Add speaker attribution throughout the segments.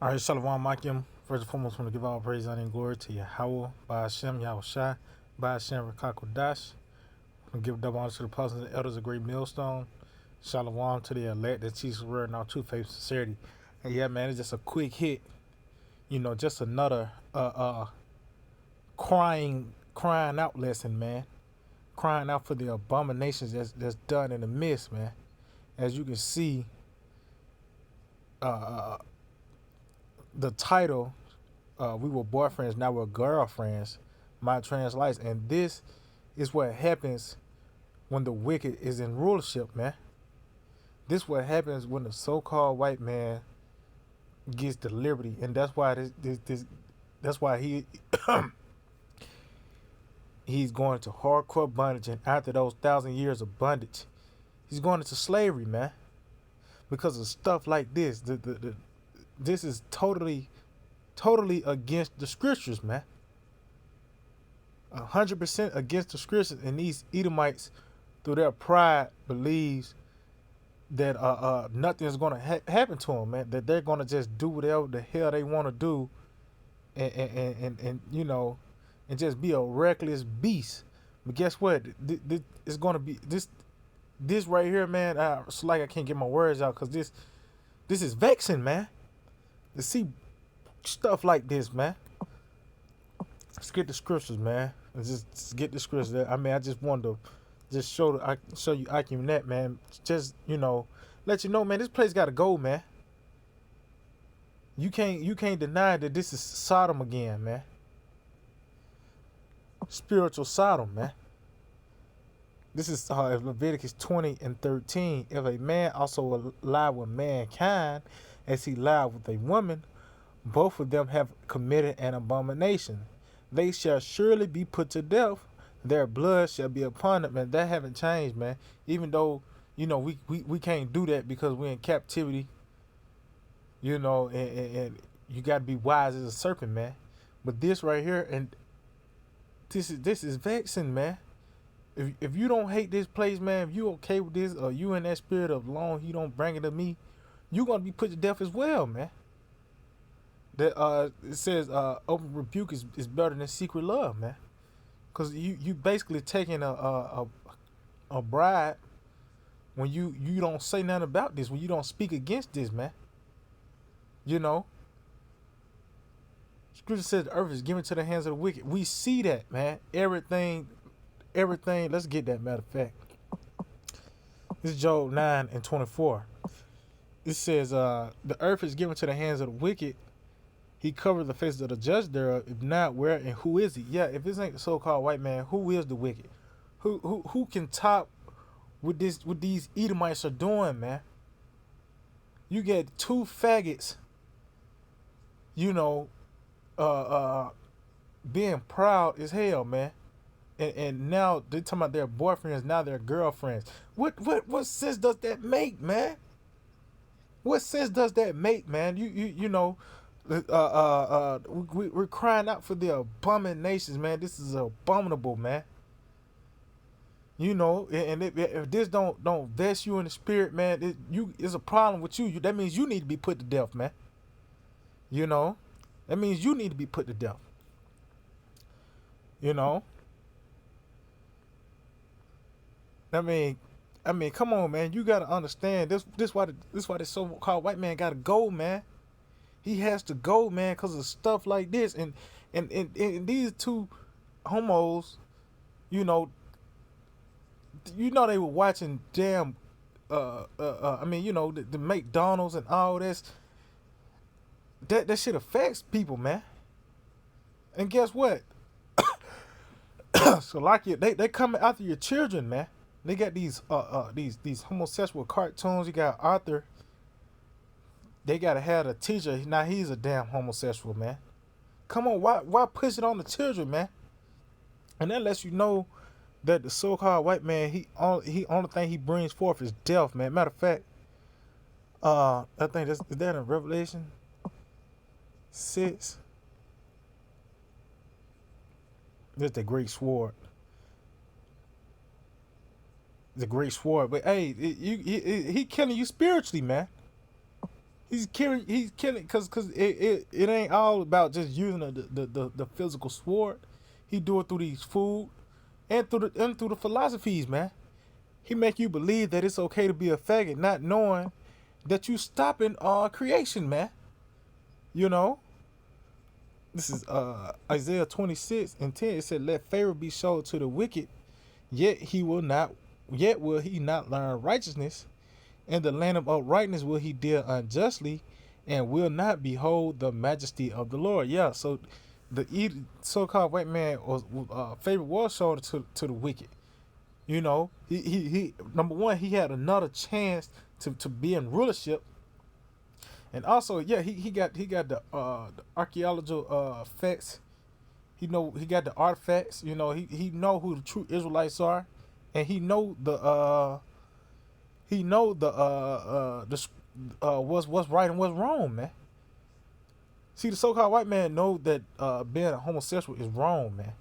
Speaker 1: All right, Shalom Makim. First and foremost, want to give all praise, honor, and glory to Yahweh, by Hashem, Yahushai, by Hashem, Rakakodash. Want to give double honor to the apostles and elders of Great Millstone. Shalom to the elect that teaches the word in all true faith and sincerity. And yeah, man, it's just a quick hit. Just another crying out lesson, man. Crying out for the abominations that's done in the midst, man. As you can see, uh, the title, we were boyfriends, now we're girlfriends, my translates. And this is what happens when the wicked is in rulership, man. This what happens when the so-called white man gets the liberty. And that's why that's why he's going to hardcore bondage. And after those 1,000 years of bondage, he's going into slavery, man. Because of stuff like this. This is totally against the scriptures, man. 100% against the scriptures. And these Edomites, through their pride, believes that nothing is going to happen to them, man. That they're going to just do whatever the hell they want to do, and and just be a reckless beast. But guess what? It's going to be this right here, man. It's like I can't get my words out because this is vexing, man. To see stuff like this, man. Let's get the scriptures, man. Let's just get the scriptures. I mean, I just wanted to just show you Akim that, man. Just let you know, man. This place got to go, man. You can't deny that this is Sodom again, man. Spiritual Sodom, man. This is Leviticus 20:13. If a man also lie with mankind, as he lied with a woman, both of them have committed an abomination. They shall surely be put to death. Their blood shall be upon them. Man, that haven't changed, man. Even though, we can't do that because we're in captivity, and you got to be wise as a serpent, man. But this right here, and this is vexing, man. If you don't hate this place, man, if you okay with this, or you in that spirit of long, you don't bring it to me, you're going to be put to death as well, man. That it says open rebuke is better than secret love, man. Because you basically taking a bribe when you don't say nothing about this, when you don't speak against this, man. Scripture says the earth is given to the hands of the wicked. We see that, man. Everything. Let's get that, matter of fact. This is Job 9:24. It says, the earth is given to the hands of the wicked. He covered the faces of the judge thereof. If not, where and who is he? Yeah, if this ain't the so-called white man, who is the wicked? Who can top what these Edomites are doing, man? You get two faggots, being proud as hell, man. And now they're talking about their boyfriends, now their girlfriends. What sense does that make, man? What sense does that make, man? We're crying out for the abominations, man. This is abominable, man. And if this don't vest you in the spirit, man, it's a problem with you. That means you need to be put to death, man. That means you need to be put to death. I mean, come on, man. You gotta understand this why this so-called white man gotta go, man. He has to go, man, because of stuff like this. And these two homos, they were watching damn the McDonald's and all this. That shit affects people, man. And guess what? So like they coming after your children, man. They got these homosexual cartoons. You got Arthur. They gotta have a teacher. Now he's a damn homosexual, man. Come on, why push it on the children, man? And that lets you know that the so-called white man, he only thing he brings forth is death, man. Matter of fact, I think is that in Revelation 6. That's the great sword. The great sword. But hey, he killing you spiritually, man. He's killing because it ain't all about just using the physical sword. He do it through these food and through the philosophies, man. He make you believe that it's okay to be a faggot, not knowing that you stopping creation, man. You know, this is Isaiah 26:10. It said, "Let favor be shown to the wicked, yet he will not, yet will he not learn righteousness. In the land of uprightness will he deal unjustly, and will not behold the majesty of the Lord." Yeah, so so-called white man was favor was shown to the wicked. You know, he number one, he had another chance to be in rulership. And also, yeah, he got the archaeological facts. He got the artifacts. You know, he know who the true Israelites are, and he know the what's right and what's wrong, man. See, the so-called white man know that being a homosexual is wrong, man.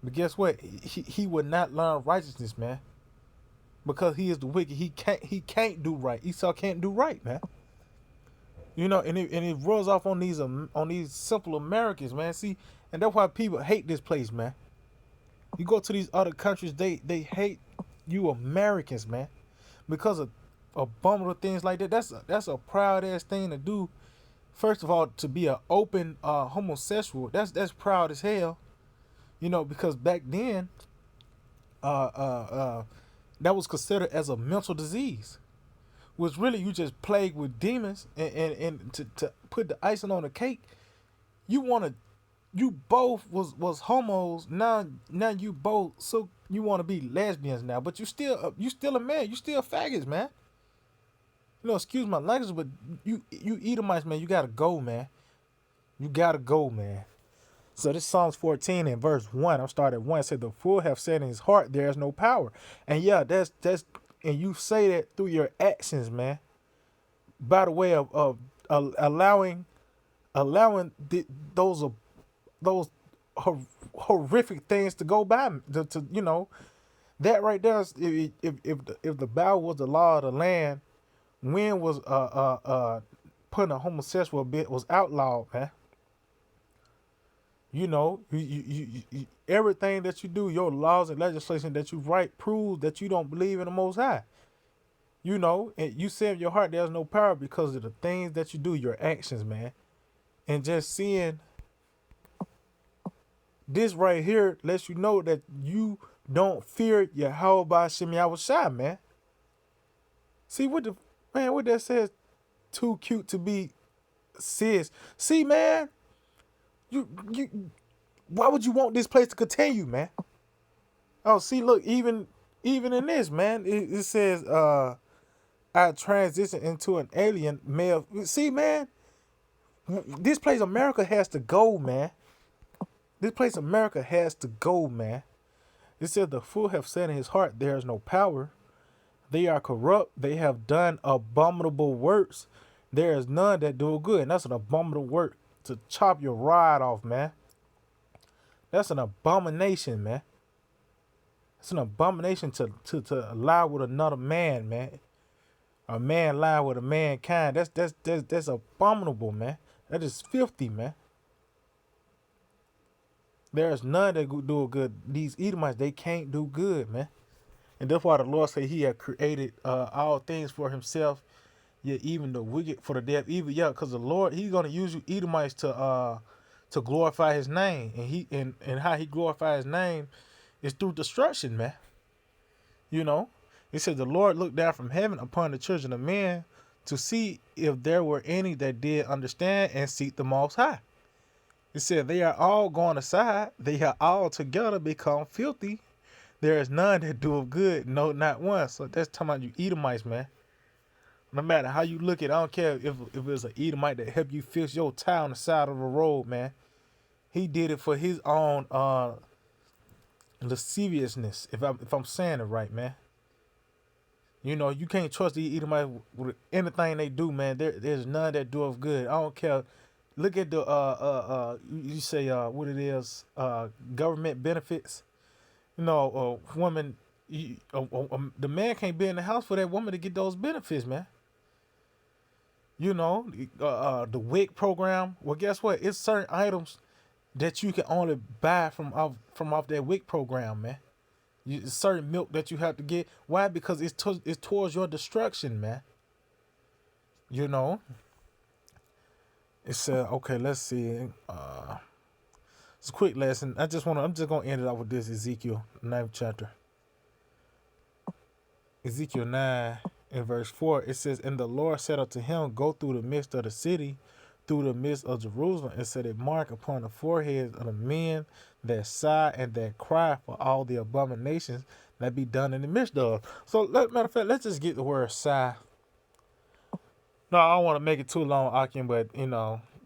Speaker 1: But guess what? He would not learn righteousness, man, because he is the wicked. He can't do right. Esau can't do right, man. You know, and it rolls off on these simple Americans, man. See, and that's why people hate this place, man. You go to these other countries, they hate you Americans, man, because of abominable things like that. That's a proud ass thing to do. First of all, to be an open homosexual, that's proud as hell. You know, because back then, uh, uh, uh, that was considered as a mental disease. Was really you just plagued with demons, and to put the icing on the cake, you wanna you both was homos. Now you both, so you want to be lesbians now, but you still a man. You still faggots, man. You know, excuse my language, but you Edomites, man, you gotta go, man. You gotta go, man. So this Psalms 14 and verse 1, I'm starting at 1, it said, "The fool have said in his heart, there is no power." And yeah, that's and you say that through your actions, man. By the way of allowing those horrific things to go by, to that right there is, if the Bible was the law of the land, when was putting a homosexual bit was outlawed, man. You know, everything that you do, your laws and legislation that you write proves that you don't believe in the Most High. You know, and you say in your heart there's no power because of the things that you do, your actions, man. And just seeing this right here lets you know that you don't fear Yahweh Shem Shai, man. See what that says? Too cute to be sis. See, man, you why would you want this place to continue, man? Oh, see, look, even in this, man, it says I transition into an alien male. See, man, this place America has to go, man. This place America has to go, man. It said, "The fool have said in his heart, there is no power. They are corrupt. They have done abominable works. There is none that do good." And that's an abominable work, to chop your rod off, man. That's an abomination, man. It's an abomination to lie with another man, man. A man lie with a mankind. That's abominable, man. That is filthy, man. There is none that do good. These Edomites, they can't do good, man. And that's why the Lord said He had created all things for Himself. Yeah, even the wicked for the death evil. Yeah, because the Lord, He's gonna use you Edomites to glorify His name, and how He glorify His name is through destruction, man. You know, it says the Lord looked down from heaven upon the children of men to see if there were any that did understand and seek the Most High. It said they are all gone aside; they have all together become filthy. There is none that doeth good, no, not one. So that's talking about you Edomites, man. No matter how you look at it, I don't care if it's an Edomite that helped you fix your tire on the side of the road, man. He did it for his own lasciviousness, if I'm saying it right, man. You know, you can't trust the Edomites with anything they do, man. There's none that do of good. I don't care. Look at the you say what it is, government benefits. You know, woman, the man can't be in the house for that woman to get those benefits, man. You know, the WIC program. Well, guess what? It's certain items that you can only buy from off that WIC program, man. Certain milk that you have to get. Why? Because it's towards your destruction, man. You know. It said, okay, let's see. It's a quick lesson. I'm just gonna end it off with this Ezekiel 9th chapter. Ezekiel 9 in verse 4, it says, "And the Lord said unto him, Go through the midst of the city, through the midst of Jerusalem, and set a mark upon the foreheads of the men that sigh and that cry for all the abominations that be done in the midst of." So, matter of fact, let's just get the word sigh. No, I don't want to make it too long, Akim, but,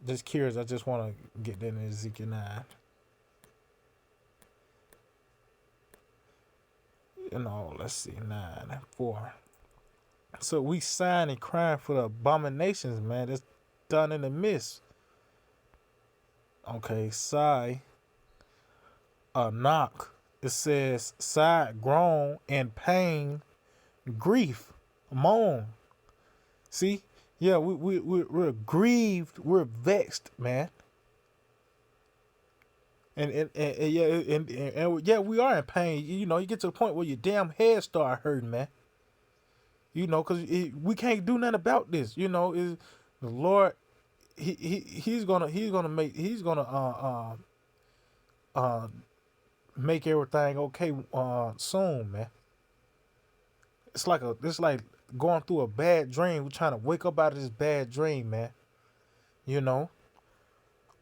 Speaker 1: just curious. I just want to get that in Ezekiel 9. Let's see, 9 and 4. So we sighing and crying for the abominations, man, that's done in the midst. Okay, sigh, a knock. It says sigh, groan, and pain, grief, moan. See, yeah, we're grieved, we're vexed, man. And yeah, and yeah, we are in pain. You get to the point where your damn head start hurting, man. Because we can't do nothing about this. Is the Lord? He's gonna make everything okay soon, man. It's like going through a bad dream. We're trying to wake up out of this bad dream, man. You know.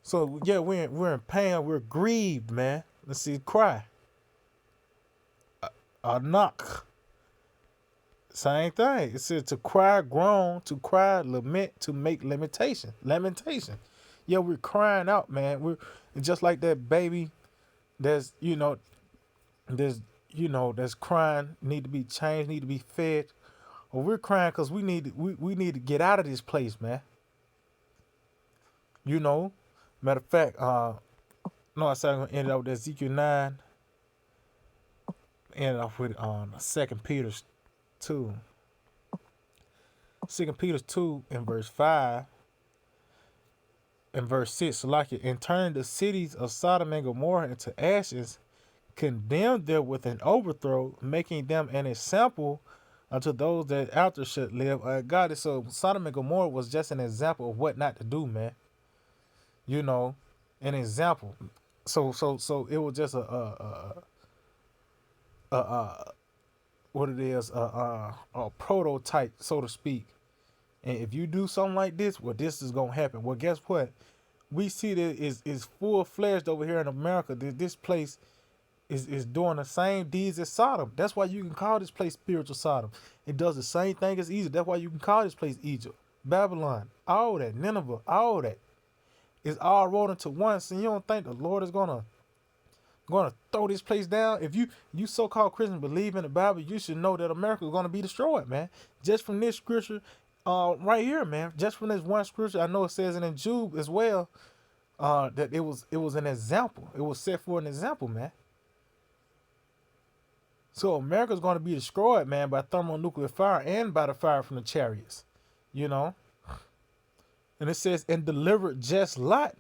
Speaker 1: So yeah, we're in pain. We're grieved, man. Let's see, cry. A knock. Same thing. It says to cry, groan, to cry, lament, to make lamentation. Lamentation. Yeah, we're crying out, man. We're just like that baby that's that's crying, need to be changed, need to be fed. Or we're crying because we need to get out of this place, man. Matter of fact, no, I said I'm gonna end it up with Ezekiel 9. End it off with 2 Peter 2. 2 Peter 2 in verse 5 and verse 6, like it, and turn the cities of Sodom and Gomorrah into ashes, condemn them with an overthrow, making them an example unto those that after should live ungodly. So Sodom and Gomorrah was just an example of what not to do, man. An example. So it was just a what it is, a prototype, so to speak. And if you do something like this, well, this is gonna happen. Well, guess what? We see that is full fledged over here in America. This place is doing the same deeds as Sodom. That's why you can call this place spiritual Sodom. It does the same thing as Egypt. That's why you can call this place Egypt, Babylon, all that, Nineveh, all that. It's all rolled into one. So you don't think the Lord is gonna throw this place down? If you so-called Christians believe in the Bible, you should know that America is gonna be destroyed, man. Just from this scripture, right here, man. Just from this one scripture, I know it says it in Job as well. That it was an example. It was set for an example, man. So America's going to be destroyed, man, by thermonuclear fire and by the fire from the chariots. And it says, and delivered just Lot,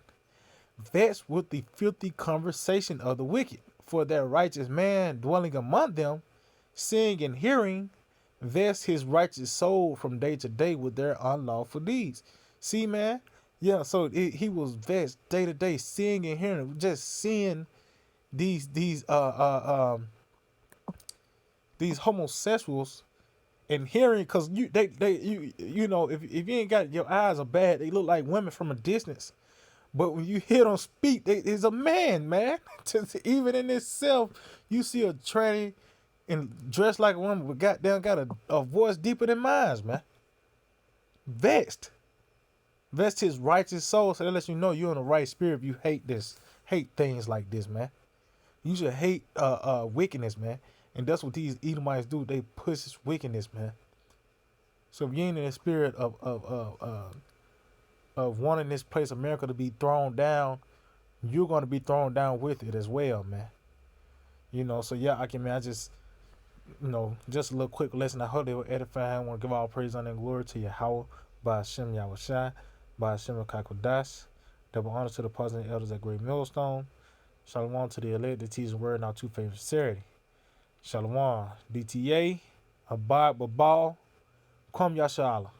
Speaker 1: vexed with the filthy conversation of the wicked, for that righteous man dwelling among them, seeing and hearing, vexed his righteous soul from day to day with their unlawful deeds. See, man? Yeah, so he was vexed day to day, seeing and hearing, just seeing these homosexuals and hearing, because if you ain't got, your eyes are bad, they look like women from a distance. But when you hear them speak, it's a man, man. Even in itself, you see a tranny and dressed like a woman, but goddamn got a voice deeper than mine, man. Vexed his righteous soul. So that lets you know you're in the right spirit if you hate things like this, man. You should hate wickedness, man. And that's what these Edomites do. They push this wickedness, man. So if you ain't in the spirit of wanting this place, America, to be thrown down, you're going to be thrown down with it as well, man. So yeah, I just, just a little quick lesson. I hope they were edifying. I want to give all praise, honor, and glory to Yahweh by Hashem Yahushai, by Hashem Kakodas. Double honor to the apostles and elders at Great Millstone. Shalom to the elect, the teaching word, and our two favorite sincerity. Shalom. DTA, Abad Babal, Kwam Yasha Allah.